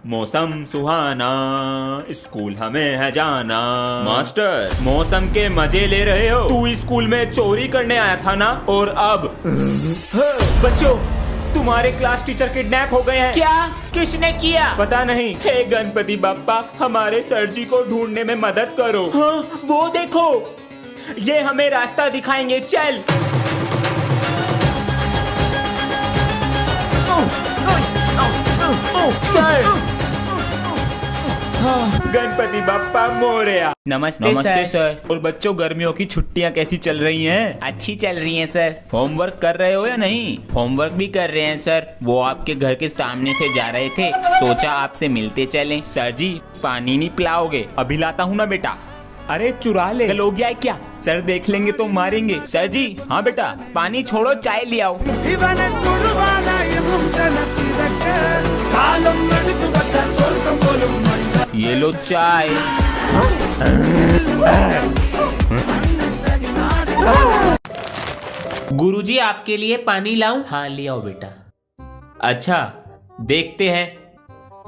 मौसम सुहाना, स्कूल हमें है जाना। मास्टर, मौसम के मजे ले रहे हो? तू स्कूल में चोरी करने आया था ना? और अब बच्चों, तुम्हारे क्लास टीचर किडनैप हो गए हैं। क्या? किसने किया? पता नहीं। हे गणपति बप्पा, हमारे सर जी को ढूंढने में मदद करो। हाँ, वो देखो, ये हमें रास्ता दिखाएंगे। चल। सर, गणपति बप्पा मोरया। नमस्ते सर। और बच्चों, गर्मियों की छुट्टियां कैसी चल रही हैं? अच्छी चल रही हैं सर। होमवर्क कर रहे हो या नहीं? होमवर्क भी कर रहे हैं सर। वो आपके घर के सामने से जा रहे थे, सोचा आपसे मिलते चलें। सर जी, पानी नहीं पिलाओगे? अभी लाता हूँ ना बेटा। अरे चुरा ले, हो गया है क्या? सर देख लेंगे तो मारेंगे। सर जी। हाँ बेटा, पानी छोड़ो, चाय ले आओ। ये लो चाय। गुरुजी, आपके लिए पानी लाऊं? हाँ, ले आओ बेटा। अच्छा, देखते हैं।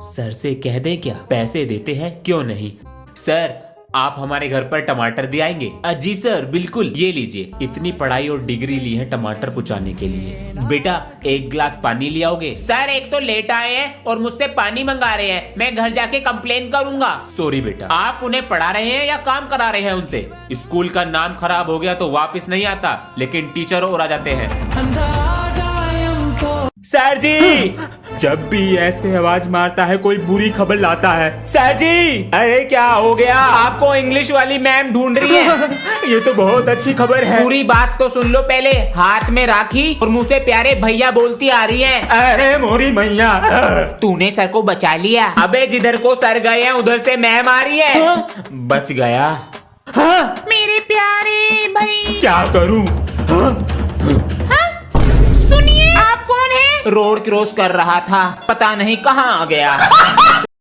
सर से कह दें क्या? पैसे देते हैं, क्यों नहीं। सर, आप हमारे घर पर टमाटर दे आएंगे? जी सर, बिल्कुल। ये लीजिए। इतनी पढ़ाई और डिग्री ली है टमाटर पुचाने के लिए। बेटा, एक गिलास पानी ले आओगे? सर, एक तो लेट आए हैं और मुझसे पानी मंगा रहे हैं। मैं घर जाके कंप्लेन करूंगा। सॉरी बेटा। आप उन्हें पढ़ा रहे हैं या काम करा रहे हैं उनसे? स्कूल का नाम खराब हो गया तो वापस नहीं आता, लेकिन टीचर और आ जाते हैं। सर जी, जब भी ऐसे आवाज मारता है कोई बुरी खबर लाता है। सर जी, अरे क्या हो गया? आपको इंग्लिश वाली मैम ढूंढ रही है। ये तो बहुत अच्छी खबर है। पूरी बात तो सुन लो पहले। हाथ में राखी और मुंह से प्यारे भैया बोलती आ रही है। अरे मोरी मैया, तूने सर को बचा लिया। अबे, जिधर को सर गए हैं उधर से मैम आ रही है। बच गया। मेरे प्यारे भाई, क्या करूं? सुनिए, आप कौन है? रोड क्रॉस कर रहा था, पता नहीं कहाँ आ गया।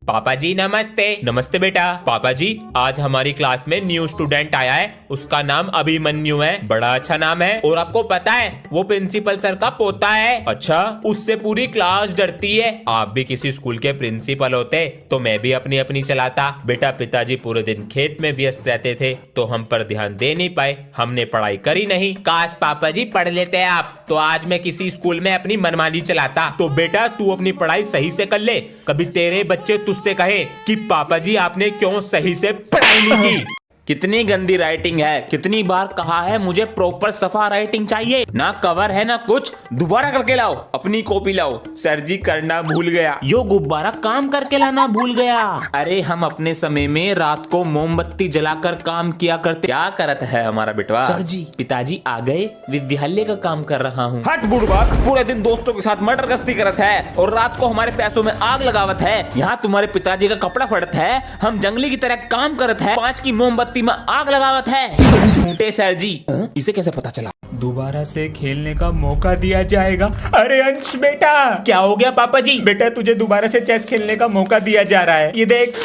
पापा जी नमस्ते। नमस्ते बेटा। पापा जी, आज हमारी क्लास में न्यू स्टूडेंट आया है। उसका नाम अभिमन्यु है। बड़ा अच्छा नाम है। और आपको पता है, वो प्रिंसिपल सर का पोता है। अच्छा, उससे पूरी क्लास डरती है। आप भी किसी स्कूल के प्रिंसिपल होते तो मैं भी अपनी अपनी चलाता। बेटा, पिताजी पूरे दिन खेत में व्यस्त रहते थे तो हम पर ध्यान दे नहीं पाए। हमने पढ़ाई करी नहीं। काश पापा जी पढ़ लेते हैं आप, तो आज मैं किसी स्कूल में अपनी मनमानी चलाता। तो बेटा, तू अपनी पढ़ाई सही से कर ले। कभी तेरे बच्चे तुझसे कहे कि पापा जी आपने क्यों सही से पढ़ाई नहीं की। कितनी गंदी राइटिंग है। कितनी बार कहा है मुझे प्रॉपर सफा राइटिंग चाहिए। ना कवर है ना कुछ। दोबारा करके लाओ, अपनी कॉपी लाओ। सर जी, करना भूल गया। यो गुब्बारा काम करके लाना भूल गया। अरे, हम अपने समय में रात को मोमबत्ती जलाकर काम किया करते। क्या करता है हमारा बेटवा? सर जी, पिताजी आ गए। विद्यालय का काम कर रहा हूँ। हट बुड़बक, पूरे दिन दोस्तों के साथ मर्डर गश्ती करत है और रात को हमारे पैसों में आग लगावत है। यहाँ तुम्हारे पिताजी का कपड़ा फटत है, हम जंगली की तरह काम करत है। 5 की मोमबत्ती में आग लगावत है। झूठे सर जी। इसे कैसे पता चला? दोबारा से खेलने का मौका दिया जाएगा। अरे अंश बेटा, क्या हो गया पापा जी? बेटा, तुझे दोबारा से चेस खेलने का मौका दिया जा रहा है। ये देख।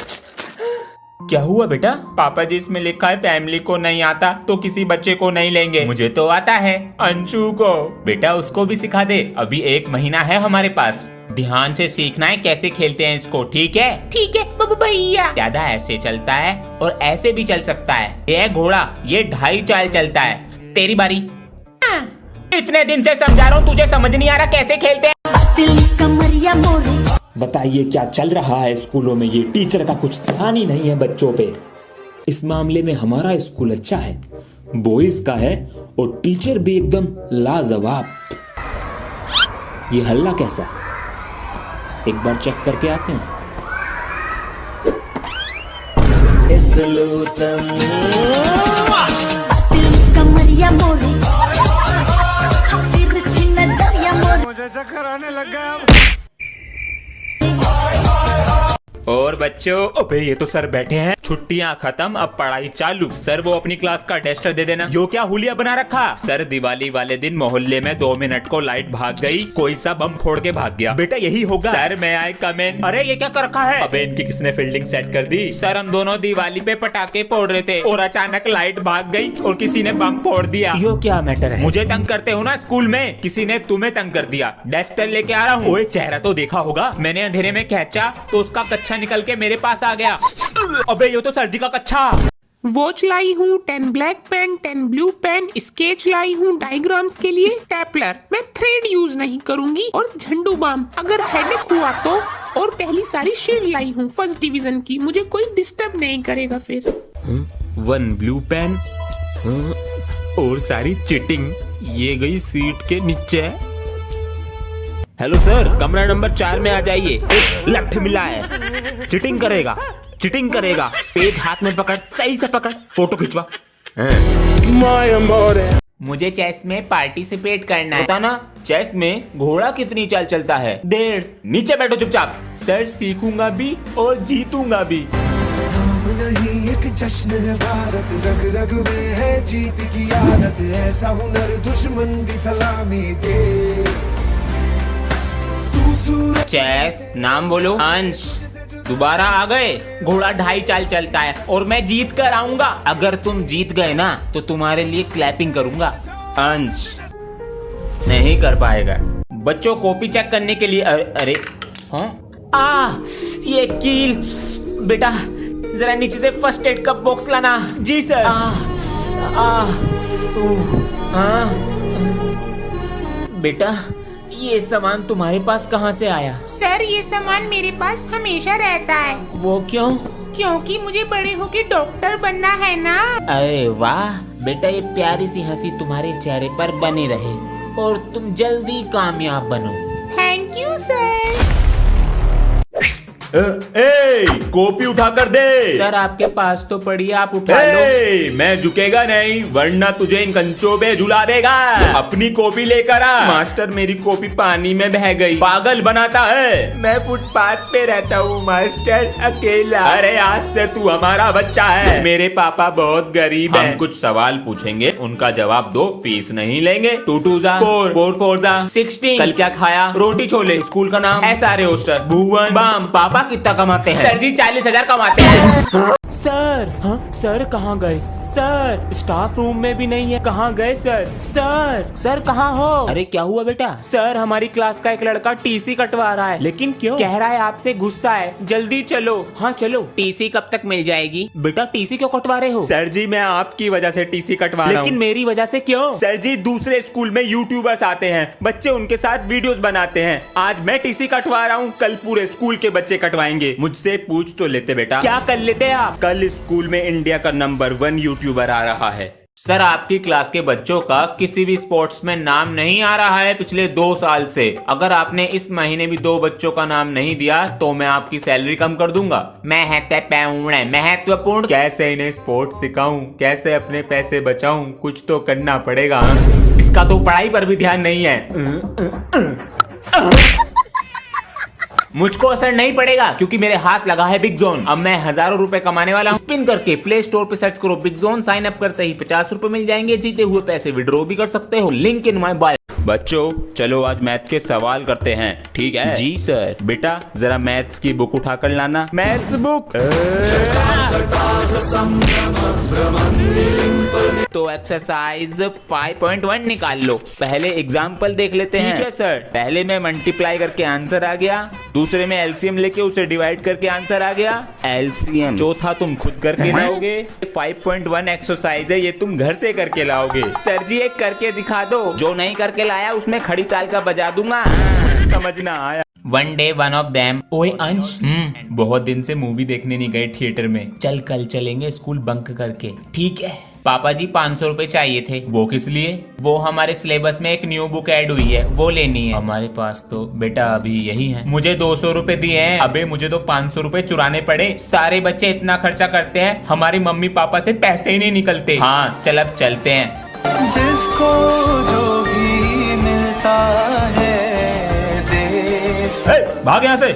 क्या हुआ बेटा? पापा जी, इसमें लिखा है फैमिली को नहीं आता तो किसी बच्चे को नहीं लेंगे। मुझे तो आता है। अंशु को। बेटा, उसको भी सिखा दे। अभी 1 महीना है हमारे पास। ध्यान से सीखना है कैसे खेलते हैं इसको, ठीक है? ठीक है बाबू भैया। ज्यादा ऐसे चलता है और ऐसे भी चल सकता है। ये घोड़ा, ये 2.5 चाल चलता है। तेरी बारी। इतने दिन से समझा रहा हूँ, तुझे समझ नहीं आ रहा कैसे खेलते हैं? बताइए, क्या चल रहा है स्कूलों में? ये टीचर का कुछ ध्यान ही नहीं है बच्चों पे। इस मामले में हमारा स्कूल अच्छा है, बॉयज का है, और टीचर भी एकदम लाजवाब। ये हल्ला कैसा? एक बार चेक करके आते हैं। मुझे चक्कर आने लग गया। और बच्चों, अबे ये तो सर बैठे हैं। छुट्टियां खत्म, अब पढ़ाई चालू। सर वो अपनी क्लास का टेस्टर दे देना। यो क्या हुलिया बना रखा? सर दिवाली वाले दिन मोहल्ले में 2 मिनट को लाइट भाग गई, कोई सा बम फोड़ के भाग गया। बेटा यही होगा। सर मैं आए कमेंट। अरे ये क्या कर रखा है? अबे इनकी किसने फील्डिंग सेट कर दी? सर हम दोनों दिवाली पे पटाखे फोड़ रहे थे और अचानक लाइट भाग गई और किसी ने बम फोड़ दिया। यो क्या मैटर है? मुझे तंग करते हो ना स्कूल में, किसी ने तुम्हें तंग कर दिया। टेस्टर लेके आ रहा हूँ। ओए चेहरा तो देखा होगा, मैंने अंधेरे में खींचा तो उसका कच्छा निकल के मेरे पास आ गया। अबे ये तो सर जी का कच्छा। वॉच लाई हूँ, 10 black pen, 10 blue pen, sketch लाई हूँ डायग्राम्स के लिए, स्टेपलर, मैं थ्रेड यूज नहीं करूंगी और झंडू बाम अगर हेडेक हुआ तो, और पहली सारी शील्ड लाई हूँ फर्स्ट डिवीजन की, मुझे कोई डिस्टर्ब नहीं करेगा फिर। 1 ब्लू पेन और सारी चिटिंग ये गई सीट के नीचे। हेलो सर, कमरा नंबर 4 में आ जाइए। एक लेफ्ट मिला है। चिटिंग करेगा। पेज हाथ में पकड़, सही से पकड़, फोटो खिंचवा। मुझे चेस में पार्टिसिपेट करना है। पता ना चेस में घोड़ा कितनी चाल चलता है? 1.5। नीचे बैठो चुपचाप। सर सीखूंगा भी और जीतूंगा भी। नहीं एक जश्न है भारत, रग रग में है जीत की आदत, ऐसा हुनर दुश्मन भी सलामी दे। चेस नाम बोलो। अंश दोबारा आ गए। घोड़ा 2.5 चाल चलता है और मैं जीत कर आऊंगा। अगर तुम जीत गए ना तो तुम्हारे लिए क्लैपिंग करूंगा। अंश नहीं कर पाएगा। बच्चों कॉपी चेक करने के लिए अरे हाँ ये कील। बेटा जरा नीचे से फर्स्ट एड का बॉक्स लाना। जी सर। बेटा ये सामान तुम्हारे पास कहाँ से आया? सर ये सामान मेरे पास हमेशा रहता है। वो क्यों? क्योंकि मुझे बड़े होके डॉक्टर बनना है ना। अरे वाह बेटा, ये प्यारी सी हंसी तुम्हारे चेहरे पर बनी रहे और तुम जल्दी कामयाब बनो। Thank you sir. कॉपी उठा कर दे। सर आपके पास तो पड़ी है, आप उठा लो। मैं झुकेगा नहीं वरना तुझे इन कंचों पे झुला देगा। अपनी कॉपी लेकर आ। मास्टर मेरी कॉपी पानी में बह गई। पागल बनाता है। मैं फुटपाथ पे रहता हूँ मास्टर, अकेला। अरे आज से तू हमारा बच्चा है। मेरे पापा बहुत गरीब हैं। हम कुछ सवाल पूछेंगे, उनका जवाब दो, फीस नहीं लेंगे। 2 2 जा 4, 4 4 जा 16। कल क्या खाया? रोटी छोले। स्कूल का नाम? SRA hostel. भुवन बाम। पापा कितना कमाते हैं? सर जी 40,000 कमाते हैं। सर सर कहाँ गए? सर स्टाफ रूम में भी नहीं है। कहाँ गए सर? सर कहाँ हो? अरे क्या हुआ बेटा? सर हमारी क्लास का एक लड़का टीसी कटवा रहा है। लेकिन क्यों? कह रहा है आपसे गुस्सा है। जल्दी चलो। हाँ चलो। टीसी कब तक मिल जाएगी? बेटा टीसी क्यों कटवा रहे हो? सर जी मैं आपकी वजह से टीसी कटवा रहा हूँ। लेकिन मेरी वजह से क्यों? सर जी दूसरे स्कूल में यूट्यूबर्स आते हैं, बच्चे उनके साथ वीडियोस बनाते हैं। आज मैं टीसी कटवा रहा हूँ, कल पूरे स्कूल के बच्चे कटवाएंगे। मुझसे पूछ तो लेते बेटा। क्या कर लेते आप? कल स्कूल में इंडिया का नंबर 1 यूट्यूबर आ रहा है। सर आपकी क्लास के बच्चों का किसी भी स्पोर्ट्स में नाम नहीं आ रहा है पिछले 2 साल से। अगर आपने इस महीने भी 2 बच्चों का नाम नहीं दिया तो मैं आपकी सैलरी कम कर दूंगा। महत्वपूर्ण। कैसे इन्हें स्पोर्ट्स सिखाऊं, कैसे अपने पैसे बचाऊं, कुछ तो करना पड़ेगा। इसका तो पढ़ाई पर भी ध्यान नहीं है। मुझको असर नहीं पड़ेगा क्योंकि मेरे हाथ लगा है बिग जोन। अब मैं हजारों रुपए कमाने वाला हूँ। स्पिन करके प्ले स्टोर पे सर्च करो बिग जोन, साइन अप करते ही 50 रुपए मिल जाएंगे। जीते हुए पैसे विड्रॉ भी कर सकते हो, लिंक इन माय बायो। बच्चों चलो आज मैथ के सवाल करते हैं, ठीक है? जी सर। बेटा जरा मैथ्स की बुक उठा कर लाना। Maths book. तो एक्सरसाइज 5.1 निकाल लो। पहले एग्जाम्पल देख लेते हैं। ठीक है सर। पहले में मल्टीप्लाई करके आंसर आ गया, दूसरे में एलसीएम लेके उसे डिवाइड करके आंसर आ गया। एलसीएम चौथा तुम खुद करके लाओगे। 5.1 एक्सरसाइज है, ये तुम घर से करके लाओगे। सर जी एक करके दिखा दो। जो नहीं करके लाया उसमें खड़ी ताल का बजा दूंगा। समझ ना आया। One day one of them. ओए अंश, बहुत दिन से मूवी देखने नहीं गए थिएटर में। चल कल चलेंगे स्कूल बंक करके। ठीक है। पापा जी 500 रुपए चाहिए थे। वो किस लिए? वो हमारे सिलेबस में एक न्यू बुक ऐड हुई है, वो लेनी है। हमारे पास तो बेटा अभी यही है। मुझे 200 रुपए दिए हैं। अबे मुझे तो 500 रुपए चुराने पड़े। सारे बच्चे इतना खर्चा करते हैं, हमारी मम्मी पापा से पैसे ही नहीं निकलते। हाँ चल अब चलते हैं। जिसको जो भी मिलता है देश भाग यहाँ से।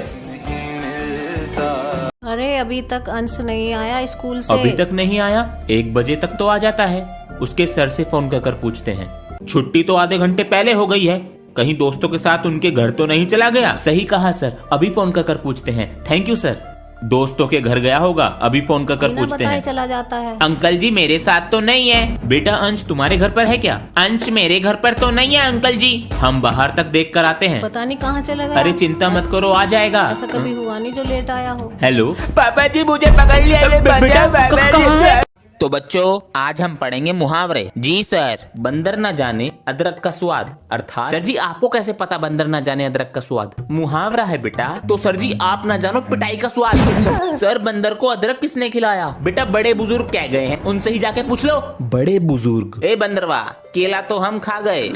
अरे अभी तक अंश नहीं आया स्कूल से। अभी तक नहीं आया? 1 बजे तक तो आ जाता है। उसके सर से फोन कर पूछते हैं। छुट्टी तो आधे घंटे पहले हो गई है, कहीं दोस्तों के साथ उनके घर तो नहीं चला गया? सही कहा सर, अभी फोन कर पूछते हैं। Thank you sir. दोस्तों के घर गया होगा, अभी फोन कर बिना पूछते बताए हैं। चला जाता है। अंकल जी मेरे साथ तो नहीं है। बेटा अंश तुम्हारे घर पर है क्या? अंश मेरे घर पर तो नहीं है अंकल जी, हम बाहर तक देख कर आते हैं। पता नहीं कहाँ चला गया। अरे चिंता मत करो, आ जाएगा। ऐसा कभी हुआ नहीं जो लेट आया हो। हेलो पापा जी मुझे पकड़ लिया रे बंदर। तो बच्चों आज हम पढ़ेंगे मुहावरे। जी सर। बंदर न जाने अदरक का स्वाद, अर्थात सर जी आपको कैसे पता बंदर न जाने अदरक का स्वाद? मुहावरा है बेटा। तो सर जी आप ना जानो पिटाई का स्वाद। सर बंदर को अदरक किसने खिलाया? बेटा बड़े बुजुर्ग कह गए हैं, उनसे ही जाके पूछ लो। बड़े बुजुर्ग? ए बंदरवा, केला तो हम खा गए,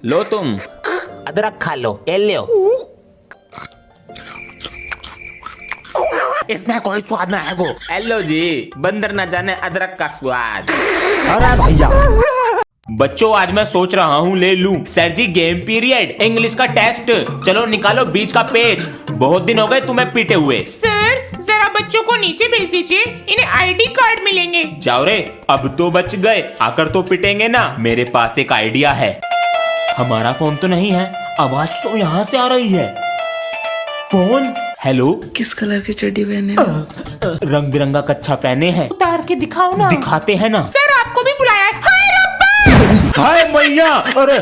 लो तुम अदरक खा लो। ए लो, इसमें कोई स्वाद ना है गो। हेलो जी, बंदर ना जाने अदरक का स्वाद। अरे भैया बच्चों आज मैं सोच रहा हूँ ले लूं। सर जी गेम पीरियड, इंग्लिश का टेस्ट, चलो निकालो बीच का पेज। बहुत दिन हो गए तुम्हें पीटे हुए। सर जरा बच्चों को नीचे भेज दीजिए, इन्हें आईडी कार्ड मिलेंगे। जाओ रे, अब तो बच गए, आकर तो पिटेंगे ना। मेरे पास एक आइडिया है। हमारा फोन तो नहीं है, आवाज तो यहाँ से आ रही है। फोन। हेलो, किस कलर की चड्डी पहने हो? रंग बिरंगा कच्छा पहने हैं। उतार के दिखाओ ना। दिखाते हैं ना। सर आपको भी बुलाया है। हाय रब्बा! हाय मैया, अरे